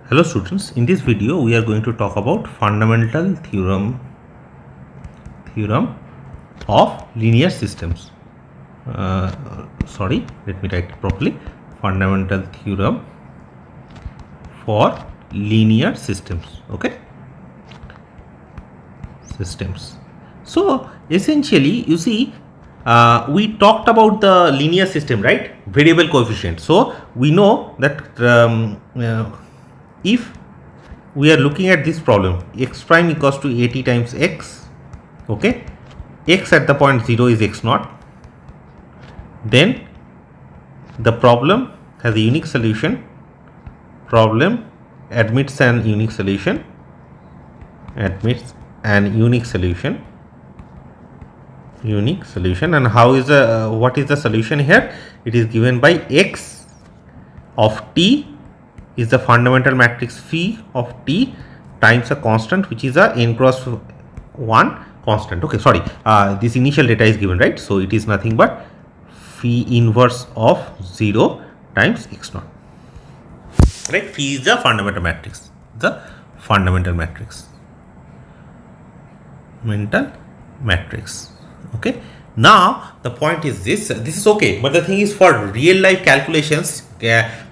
Hello students, in this video we are going to talk about fundamental theorem of linear systems. Sorry, let me write it properly. Fundamental theorem for linear systems. Okay, systems. So essentially, you see, we talked about the linear system, right? Variable coefficient. So we know that if we are looking at this problem, x prime equals to at times x, okay, x at the point 0 is x naught, then the problem has a unique solution. Problem admits an unique solution, and how is what is the solution here? It is given by x of t is the fundamental matrix phi of t times a constant which is a n cross 1 constant. Okay, sorry, this initial data is given, right? So it is nothing but phi inverse of 0 times x naught, right? Phi is the fundamental matrix, mental matrix. Okay, now the point is this is okay, but the thing is, for real life calculations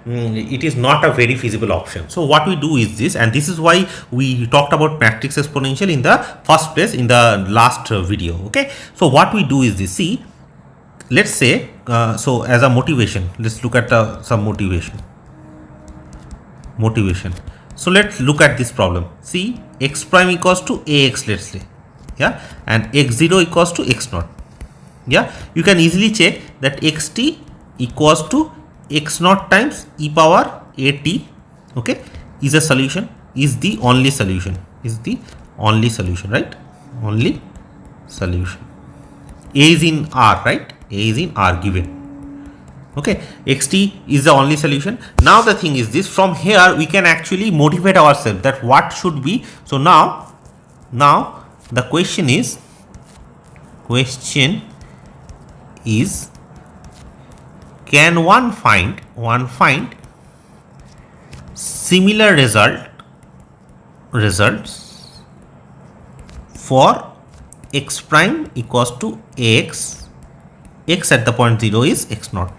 it is not a very feasible option. So what we do is this, and this is why we talked about matrix exponential in the first place in the last video. Okay, so what we do is this. See, let's say so as a motivation, let's look at some motivation. So let's look at this problem. See, x prime equals to ax, let's say, yeah, and x0 equals to x naught. Yeah, you can easily check that xt equals to x naught times e power at, okay, is a solution, is the only solution, right? Only solution. A is in R, right? A is in R given. Okay, xt is the only solution. Now the thing is this, from here we can actually motivate ourselves that what should be. So now the question is can one find similar results for x prime equals to x at the point 0 is x naught.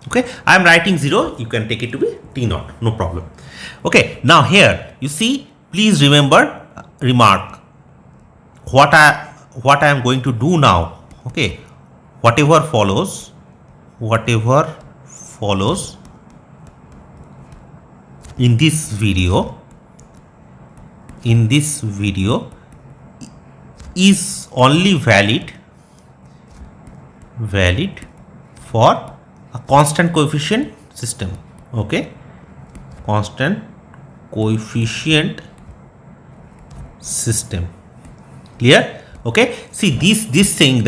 Okay, I am writing 0, you can take it to be t naught, no problem. Okay, now here you see, please remark what I am going to do now. Okay, whatever follows in this video is only valid for a constant coefficient system. Okay, constant coefficient system. Clear? Okay, see, this thing,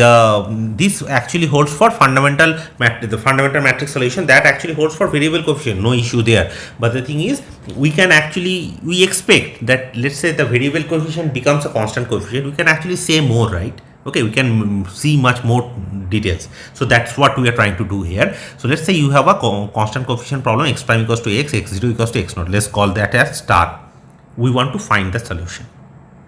this actually holds for the fundamental matrix solution, that actually holds for variable coefficient, no issue there. But the thing is, we expect that, let's say the variable coefficient becomes a constant coefficient, we can actually say more, right? Okay, we can see much more details. So that's what we are trying to do here. So let's say you have a constant coefficient problem, x prime equals to x, x0 equals to x naught. Let's call that as star. We want to find the solution.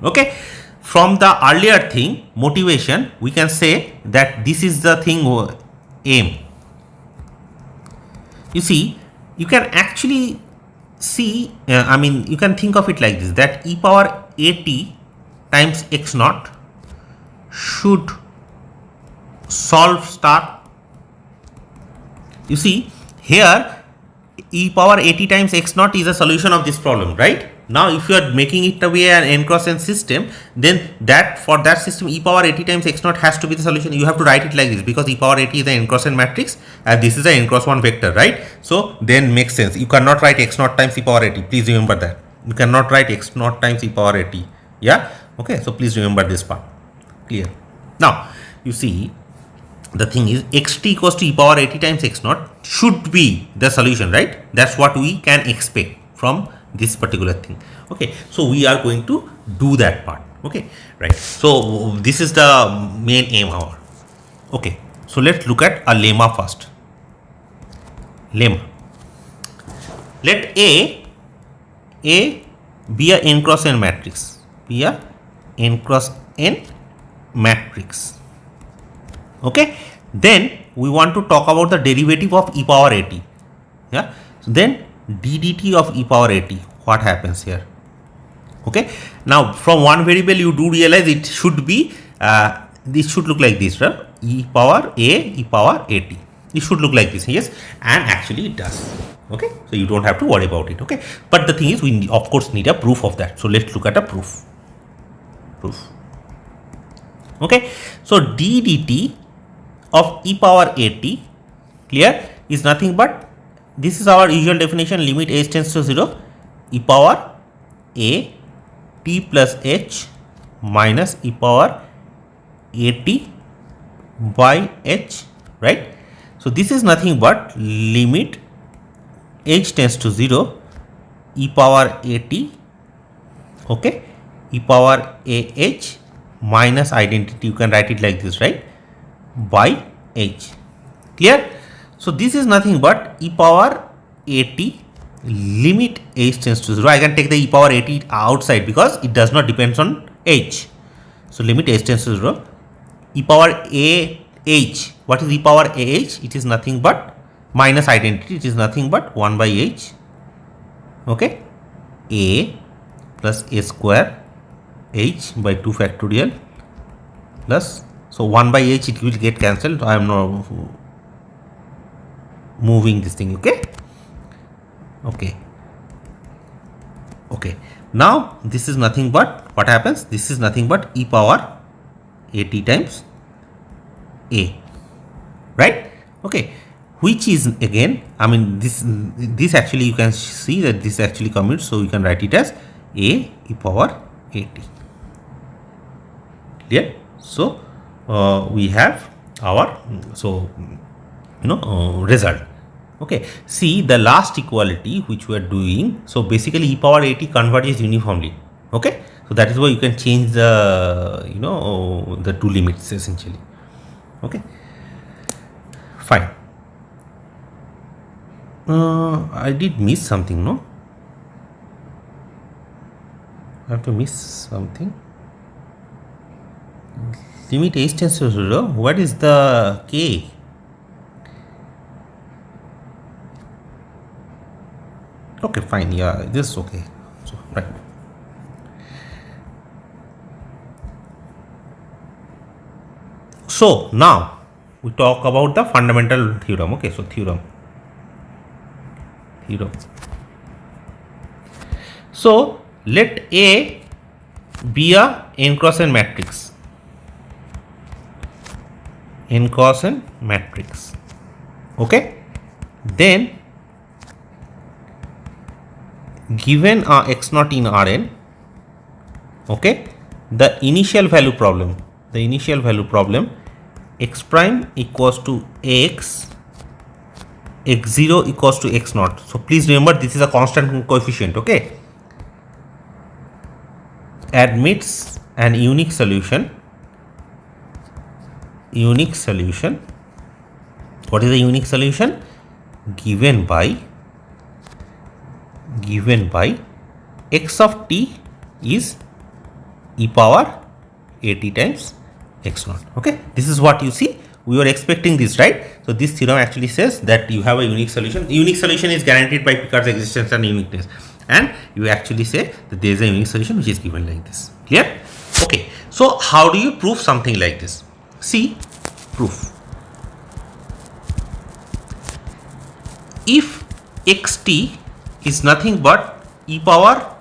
Okay, from the earlier thing, motivation, we can say that this is the thing, aim. You see, you can actually see, you can think of it like this, that e power at times x naught should solve star. You see, here e power at times x naught is a solution of this problem, right? Now if you are making it away an n cross n system, then for that system e power at times x naught has to be the solution. You have to write it like this, because e power at is an n cross n matrix and this is an n cross 1 vector, right? So then makes sense. You cannot write x naught times e power at. Please remember that. You cannot write x naught times e power at. Yeah, okay, so please remember this part. Clear? Now you see, the thing is, xt equals to e power at times x naught should be the solution, right? That's what we can expect from this particular thing. Okay, so we are going to do that part. Okay, right? So this is the main aim hour. Okay, so let's look at a lemma first. Let A A be a n cross n matrix, be a n cross n matrix. Okay, then we want to talk about the derivative of e power at. Yeah, so then d dt of e power at, what happens here? Okay, now from one variable you do realize it should be this should look like this, right? E power a, e power at. It should look like this, yes, and actually it does. Okay, so you don't have to worry about it. Okay, but the thing is, we of course need a proof of that. So let's look at a proof. Okay, so d dt of e power at, clear, is nothing but, this is our usual definition, limit h tends to 0, e power a t plus h minus e power at by h, right? So this is nothing but limit h tends to 0, e power at, okay, e power ah minus identity, you can write it like this, right, by h, clear? So this is nothing but e power at limit h tends to 0. I can take the e power at outside because it does not depend on h. So limit h tends to 0, e power ah, what is e power ah? It is nothing but minus identity, it is nothing but 1 by h, okay, a plus a square h by 2 factorial plus, so 1 by h it will get cancelled. I am not moving this thing, okay, okay. Now this is nothing but, what happens, this is nothing but e power at times a, right? Okay, which is again, I mean this actually you can see that this actually commutes, so you can write it as a e power at, clear? So we have our, so result. Okay, see the last equality which we are doing, so basically e power at converges uniformly. Okay, so that is why you can change the the two limits essentially. Okay, fine. I did miss something, no? I have to miss something. Limit h tends to 0. What is the k? Okay, fine. Yeah, this is okay. So, right. So now we talk about the fundamental theorem. Okay, so theorem. So let A be a n cross n matrix. N cross n matrix. Okay, then given x naught in Rn, okay, the initial value problem, x prime equals to x, x0 equals to x naught. So please remember this is a constant coefficient, okay, admits an unique solution. What is the unique solution? Given by x of t is e power at times x naught. Okay, this is what you see. We were expecting this, right? So this theorem actually says that you have a unique solution. The unique solution is guaranteed by Picard's existence and uniqueness, and you actually say that there is a unique solution which is given like this. Clear? Okay, so how do you prove something like this? See, proof. If xt is nothing but e power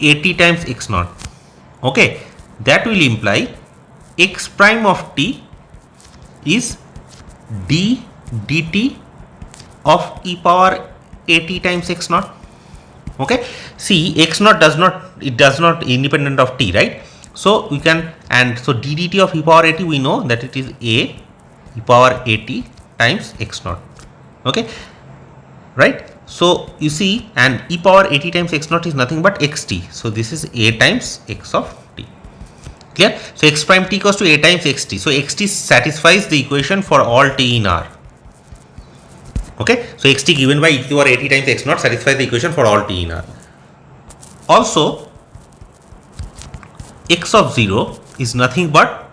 at times x naught, okay, that will imply x prime of t is d dt of e power at times x naught. Okay, see, x naught does not independent of t, right? So we can, and so d dt of e power at, we know that it is a e power at times x naught. Okay, right? So you see, and e power at times x naught is nothing but xt. So this is a times x of t. Clear? So x prime t equals to a times xt. So xt satisfies the equation for all t in R. Okay, so xt given by e to the power at times x naught satisfies the equation for all t in R. Also, x of 0 is nothing but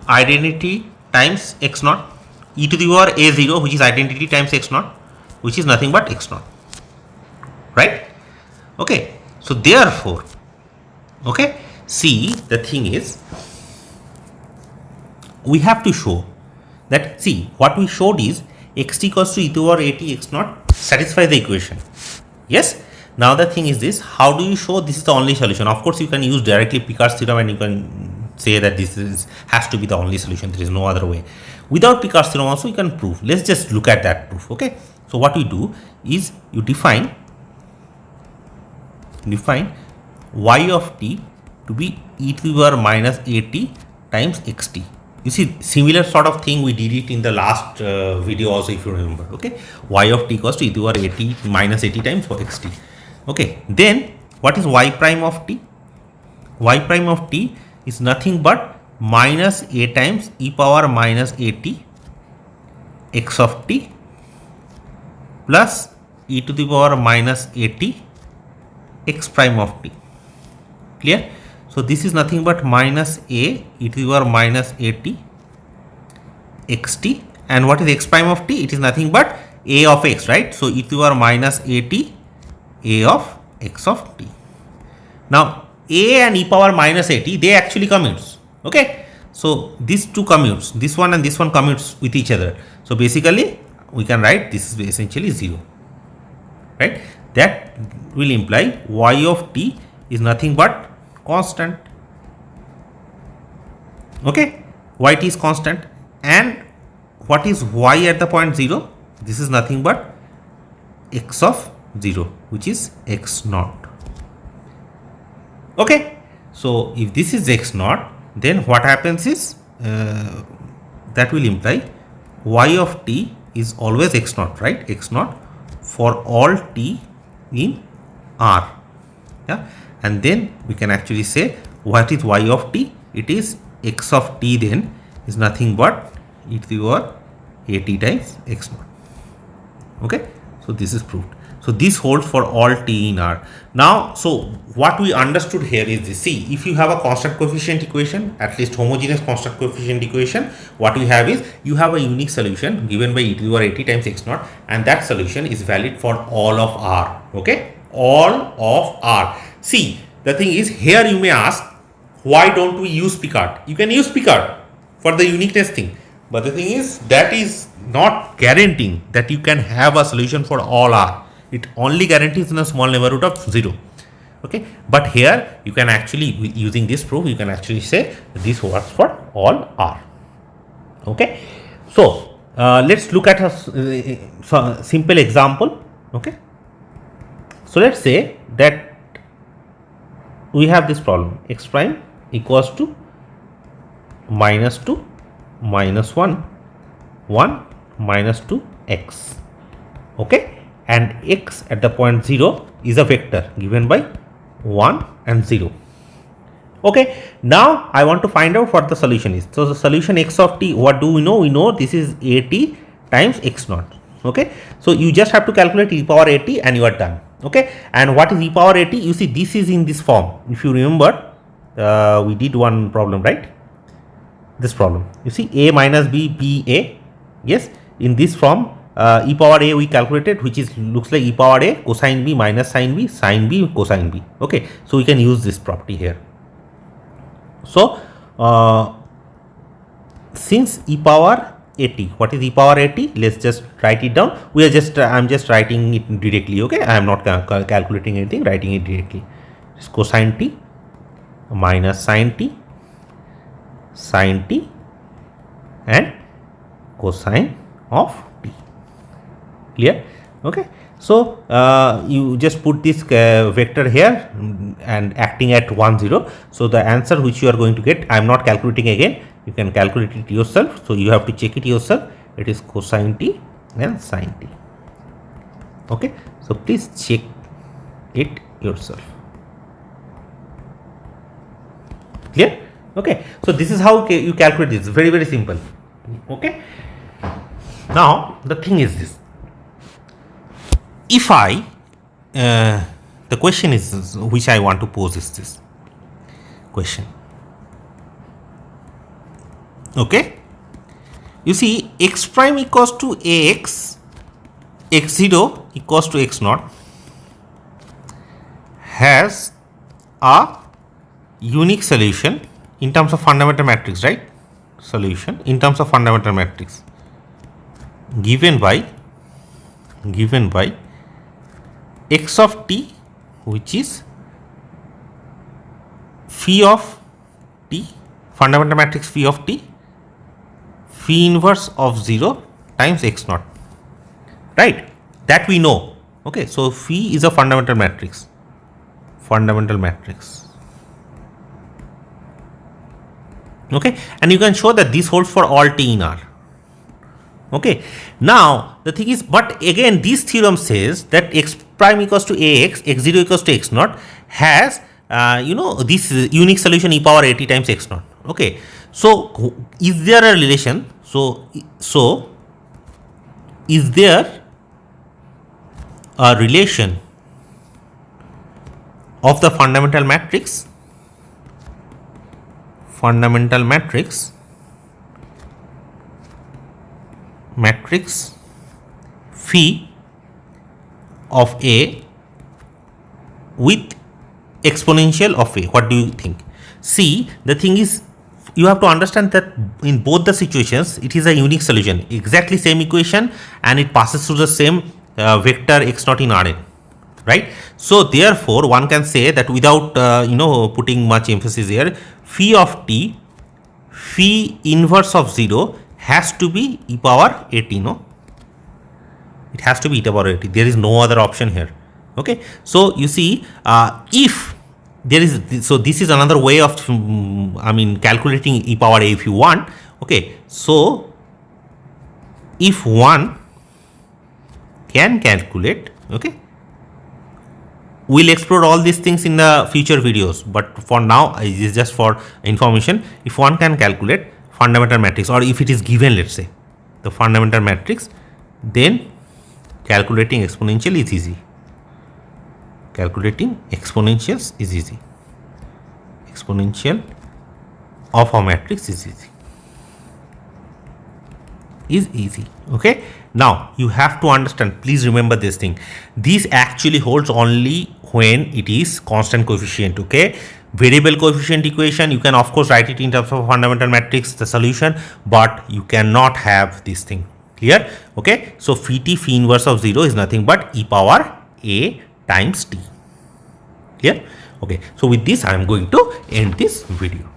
identity times x naught, e to the power a0, which is identity times x naught, which is nothing but x naught, right? Okay, so therefore, okay, see, the thing is, we have to show that, see, what we showed is xt equals to e to the power at x naught satisfies the equation. Yes. Now the thing is this: how do you show this is the only solution? Of course, you can use directly Picard's theorem, and you can say that this has to be the only solution. There is no other way. Without Picard's theorem, also you can prove. Let's just look at that proof. Okay. So what we do is you define y of t to be e to the power minus at times xt. You see, similar sort of thing we did it in the last video also, if you remember. Okay, y of t equals to e to the power at minus at times for xt. Okay, then what is y prime of t? Y prime of t is nothing but minus a times e power minus at x of t plus e to the power minus at x prime of t. Clear? So this is nothing but minus a e to the power minus at xt, and what is x prime of t? It is nothing but a of x, right? So e to the power minus at a of x of t. Now a and e power minus at, they actually commutes. Okay, so these two commutes, this one and this one commutes with each other. So basically we can write this is essentially 0, right? That will imply y of t is nothing but constant. Okay, yt is constant, and what is y at the point 0? This is nothing but x of 0, which is x naught. Okay, so if this is x naught, then what happens is that will imply y of t is always x naught, right? X naught for all t in R. Yeah, and then we can actually say what is y of t? It is x of t then is nothing but e to the power at times x naught. Okay, so this is proved. So this holds for all t in R. Now, so what we understood here is this. See, if you have a constant coefficient equation, at least homogeneous constant coefficient equation, what we have is you have a unique solution given by e to the power at times x naught, and that solution is valid for all of R. Okay, all of R. See, the thing is, here you may ask, why don't we use Picard? You can use Picard for the uniqueness thing, but the thing is that is not guaranteeing that you can have a solution for all R. It only guarantees in a small neighborhood of 0. Okay, but here you can actually, using this proof, you can actually say this works for all R. Okay, so let's look at a simple example. Okay, so let's say that we have this problem: x prime equals to minus 2 minus 1 1 minus 2 x. Okay, and x at the point 0 is a vector given by 1 and 0. Okay, now I want to find out what the solution is. So the solution x of t, what do we know? We know this is at times x naught. Okay, so you just have to calculate e power at and you are done. Okay, and what is e power at? You see, this is in this form. If you remember, we did one problem, right? This problem, you see, a minus b, b a. Yes, in this form, e power a we calculated, which is looks like e power a cosine b minus sine b, sine b cosine b. Okay, so we can use this property here. So since e power at, what is e power at? Let's just write it down. We are just I'm just writing it directly. Okay, I am not calculating anything, writing it directly. It's cosine t minus sine t, sine t, and cosine of t. Clear? Okay, so you just put this vector here and acting at 1 0. So the answer which you are going to get, I am not calculating again, you can calculate it yourself. So you have to check it yourself. It is cosine t and sine t. Okay, so please check it yourself. Clear? Okay, so this is how you calculate this. Very, very simple. Okay, Now the thing is this, if I the question is which I want to pose is this question. Okay, you see x prime equals to ax, x0 equals to x naught has a unique solution in terms of fundamental matrix, right? Solution in terms of fundamental matrix given by x of t, which is phi of t, fundamental matrix phi of t, phi inverse of 0 times x naught, right? That we know. Okay, so phi is a fundamental matrix. Okay, and you can show that this holds for all t in R. Okay, now the thing is, but again this theorem says that x prime equals to ax, x0 equals to x naught has this unique solution e power at times x naught. Okay, so is there a relation? So is there a relation of the fundamental matrix phi of a with exponential of a? What do you think? See, the thing is, you have to understand that in both the situations it is a unique solution, exactly same equation, and it passes through the same vector x naught in Rn, right? So therefore one can say that without putting much emphasis here, phi of t, phi inverse of 0 has to be e power at, no? It has to be e power at. There is no other option here. Okay, so you see, if there is, so this is another way of calculating e power a if you want. Okay, so if one can calculate, okay, we'll explore all these things in the future videos, but for now it is just for information. If one can calculate fundamental matrix, or if it is given, let's say, the fundamental matrix, then calculating exponential is easy. Calculating exponentials is easy. Exponential of a matrix is easy. Okay, now you have to understand, please remember this thing, this actually holds only when it is constant coefficient. Okay, variable coefficient equation, you can of course write it in terms of fundamental matrix, the solution, but you cannot have this thing. Clear? Okay, so phi t, phi inverse of 0 is nothing but e power a times t. Clear? Okay, so with this I am going to end this video.